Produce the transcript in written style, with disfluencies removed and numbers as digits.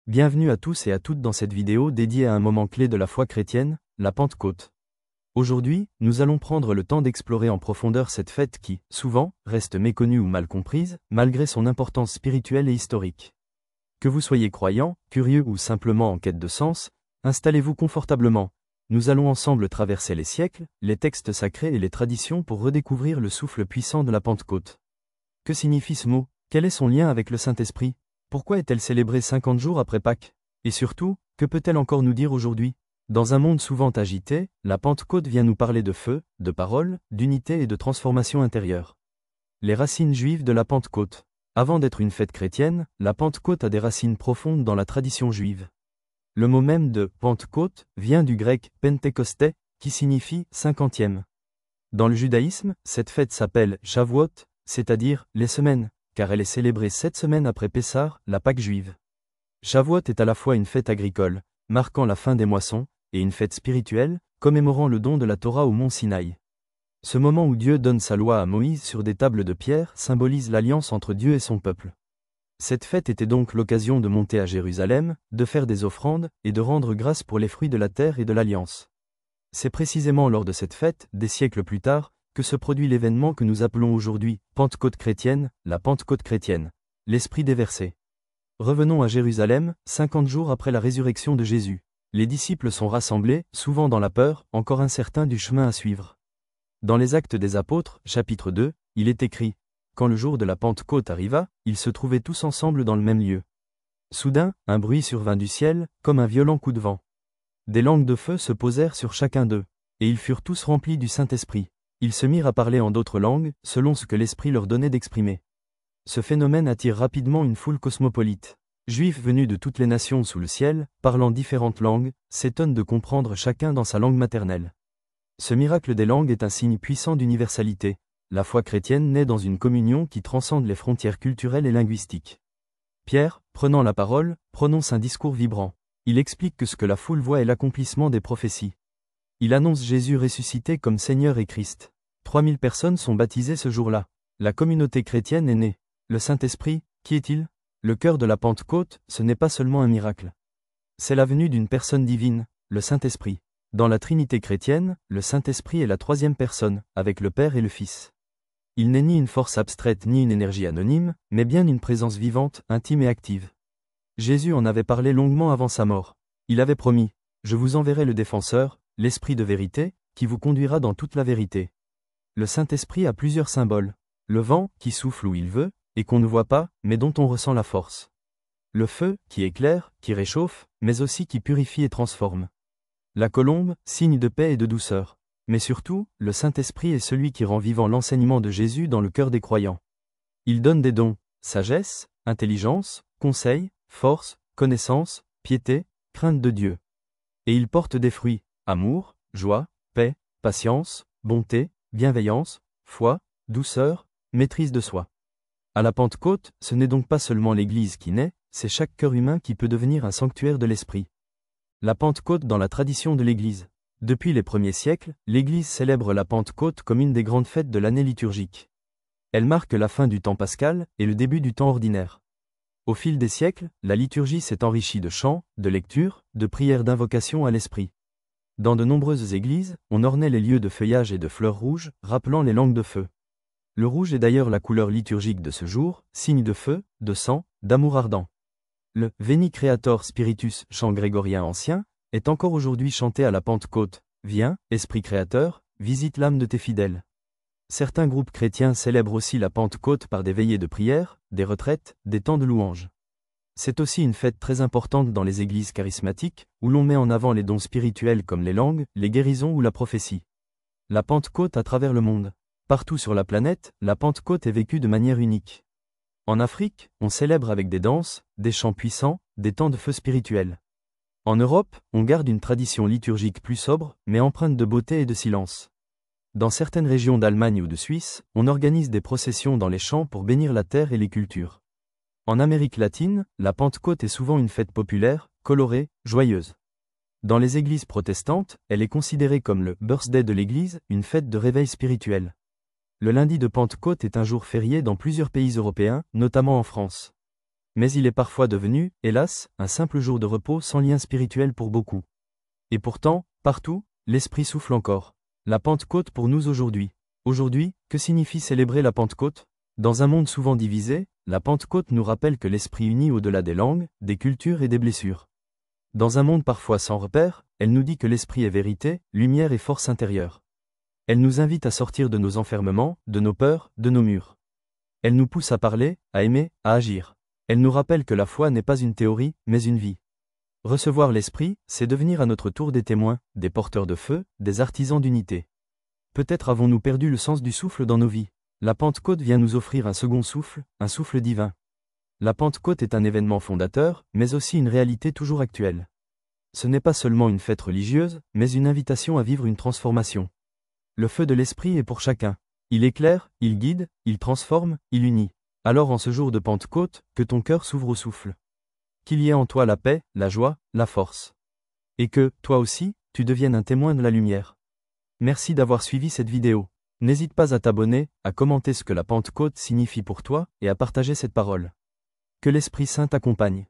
Bienvenue à tous et à toutes dans cette vidéo dédiée à un moment clé de la foi chrétienne, la Pentecôte. Aujourd'hui, nous allons prendre le temps d'explorer en profondeur cette fête qui, souvent, reste méconnue ou mal comprise, malgré son importance spirituelle et historique. Que vous soyez croyant, curieux ou simplement en quête de sens, installez-vous confortablement. Nous allons ensemble traverser les siècles, les textes sacrés et les traditions pour redécouvrir le souffle puissant de la Pentecôte. Que signifie ce mot? Quel est son lien avec le Saint-Esprit? Pourquoi est-elle célébrée 50 jours après Pâques? Et surtout, que peut-elle encore nous dire aujourd'hui? Dans un monde souvent agité, la Pentecôte vient nous parler de feu, de parole, d'unité et de transformation intérieure. Les racines juives de la Pentecôte. Avant d'être une fête chrétienne, la Pentecôte a des racines profondes dans la tradition juive. Le mot même de « Pentecôte » vient du grec « pentekosté » qui signifie « cinquantième ». Dans le judaïsme, cette fête s'appelle « Shavuot », c'est-à-dire « les semaines », car elle est célébrée 7 semaines après Pessah, la Pâque juive. Shavuot est à la fois une fête agricole, marquant la fin des moissons, et une fête spirituelle, commémorant le don de la Torah au mont Sinaï. Ce moment où Dieu donne sa loi à Moïse sur des tables de pierre symbolise l'alliance entre Dieu et son peuple. Cette fête était donc l'occasion de monter à Jérusalem, de faire des offrandes, et de rendre grâce pour les fruits de la terre et de l'alliance. C'est précisément lors de cette fête, des siècles plus tard, que se produit l'événement que nous appelons aujourd'hui Pentecôte chrétienne, la Pentecôte chrétienne, l'Esprit déversé. Revenons à Jérusalem, 50 jours après la résurrection de Jésus. Les disciples sont rassemblés, souvent dans la peur, encore incertains du chemin à suivre. Dans les Actes des Apôtres, chapitre 2, il est écrit « Quand le jour de la Pentecôte arriva, ils se trouvaient tous ensemble dans le même lieu. Soudain, un bruit survint du ciel, comme un violent coup de vent. Des langues de feu se posèrent sur chacun d'eux, et ils furent tous remplis du Saint-Esprit. Ils se mirent à parler en d'autres langues, selon ce que l'Esprit leur donnait d'exprimer. » Ce phénomène attire rapidement une foule cosmopolite. Juifs venus de toutes les nations sous le ciel, parlant différentes langues, s'étonnent de comprendre chacun dans sa langue maternelle. Ce miracle des langues est un signe puissant d'universalité. La foi chrétienne naît dans une communion qui transcende les frontières culturelles et linguistiques. Pierre, prenant la parole, prononce un discours vibrant. Il explique que ce que la foule voit est l'accomplissement des prophéties. Il annonce Jésus ressuscité comme Seigneur et Christ. 3000 personnes sont baptisées ce jour-là. La communauté chrétienne est née. Le Saint-Esprit, qui est-il? Le cœur de la Pentecôte, ce n'est pas seulement un miracle. C'est la venue d'une personne divine, le Saint-Esprit. Dans la Trinité chrétienne, le Saint-Esprit est la troisième personne, avec le Père et le Fils. Il n'est ni une force abstraite ni une énergie anonyme, mais bien une présence vivante, intime et active. Jésus en avait parlé longuement avant sa mort. Il avait promis « Je vous enverrai le défenseur, l'Esprit de vérité, qui vous conduira dans toute la vérité. » Le Saint-Esprit a plusieurs symboles. Le vent, qui souffle où il veut, et qu'on ne voit pas, mais dont on ressent la force. Le feu, qui éclaire, qui réchauffe, mais aussi qui purifie et transforme. La colombe, signe de paix et de douceur. Mais surtout, le Saint-Esprit est celui qui rend vivant l'enseignement de Jésus dans le cœur des croyants. Il donne des dons, sagesse, intelligence, conseil, force, connaissance, piété, crainte de Dieu. Et il porte des fruits, amour, joie, paix, patience, bonté, bienveillance, foi, douceur, maîtrise de soi. À la Pentecôte, ce n'est donc pas seulement l'Église qui naît, c'est chaque cœur humain qui peut devenir un sanctuaire de l'Esprit. La Pentecôte dans la tradition de l'Église. Depuis les premiers siècles, l'Église célèbre la Pentecôte comme une des grandes fêtes de l'année liturgique. Elle marque la fin du temps pascal et le début du temps ordinaire. Au fil des siècles, la liturgie s'est enrichie de chants, de lectures, de prières d'invocation à l'Esprit. Dans de nombreuses églises, on ornait les lieux de feuillage et de fleurs rouges, rappelant les langues de feu. Le rouge est d'ailleurs la couleur liturgique de ce jour, signe de feu, de sang, d'amour ardent. Le « Veni Creator Spiritus » chant grégorien ancien, est encore aujourd'hui chanté à la Pentecôte. Viens, Esprit Créateur, visite l'âme de tes fidèles. Certains groupes chrétiens célèbrent aussi la Pentecôte par des veillées de prière, des retraites, des temps de louange. C'est aussi une fête très importante dans les églises charismatiques, où l'on met en avant les dons spirituels comme les langues, les guérisons ou la prophétie. La Pentecôte à travers le monde. Partout sur la planète, la Pentecôte est vécue de manière unique. En Afrique, on célèbre avec des danses, des chants puissants, des temps de feu spirituels. En Europe, on garde une tradition liturgique plus sobre, mais empreinte de beauté et de silence. Dans certaines régions d'Allemagne ou de Suisse, on organise des processions dans les champs pour bénir la terre et les cultures. En Amérique latine, la Pentecôte est souvent une fête populaire, colorée, joyeuse. Dans les églises protestantes, elle est considérée comme le « birthday » de l'église, une fête de réveil spirituel. Le lundi de Pentecôte est un jour férié dans plusieurs pays européens, notamment en France. Mais il est parfois devenu, hélas, un simple jour de repos sans lien spirituel pour beaucoup. Et pourtant, partout, l'Esprit souffle encore. La Pentecôte pour nous aujourd'hui. Aujourd'hui, que signifie célébrer la Pentecôte? Dans un monde souvent divisé, la Pentecôte nous rappelle que l'Esprit unit au-delà des langues, des cultures et des blessures. Dans un monde parfois sans repère, elle nous dit que l'Esprit est vérité, lumière et force intérieure. Elle nous invite à sortir de nos enfermements, de nos peurs, de nos murs. Elle nous pousse à parler, à aimer, à agir. Elle nous rappelle que la foi n'est pas une théorie, mais une vie. Recevoir l'Esprit, c'est devenir à notre tour des témoins, des porteurs de feu, des artisans d'unité. Peut-être avons-nous perdu le sens du souffle dans nos vies. La Pentecôte vient nous offrir un second souffle, un souffle divin. La Pentecôte est un événement fondateur, mais aussi une réalité toujours actuelle. Ce n'est pas seulement une fête religieuse, mais une invitation à vivre une transformation. Le feu de l'Esprit est pour chacun. Il éclaire, il guide, il transforme, il unit. Alors en ce jour de Pentecôte, que ton cœur s'ouvre au souffle. Qu'il y ait en toi la paix, la joie, la force. Et que, toi aussi, tu deviennes un témoin de la lumière. Merci d'avoir suivi cette vidéo. N'hésite pas à t'abonner, à commenter ce que la Pentecôte signifie pour toi, et à partager cette parole. Que l'Esprit Saint t'accompagne.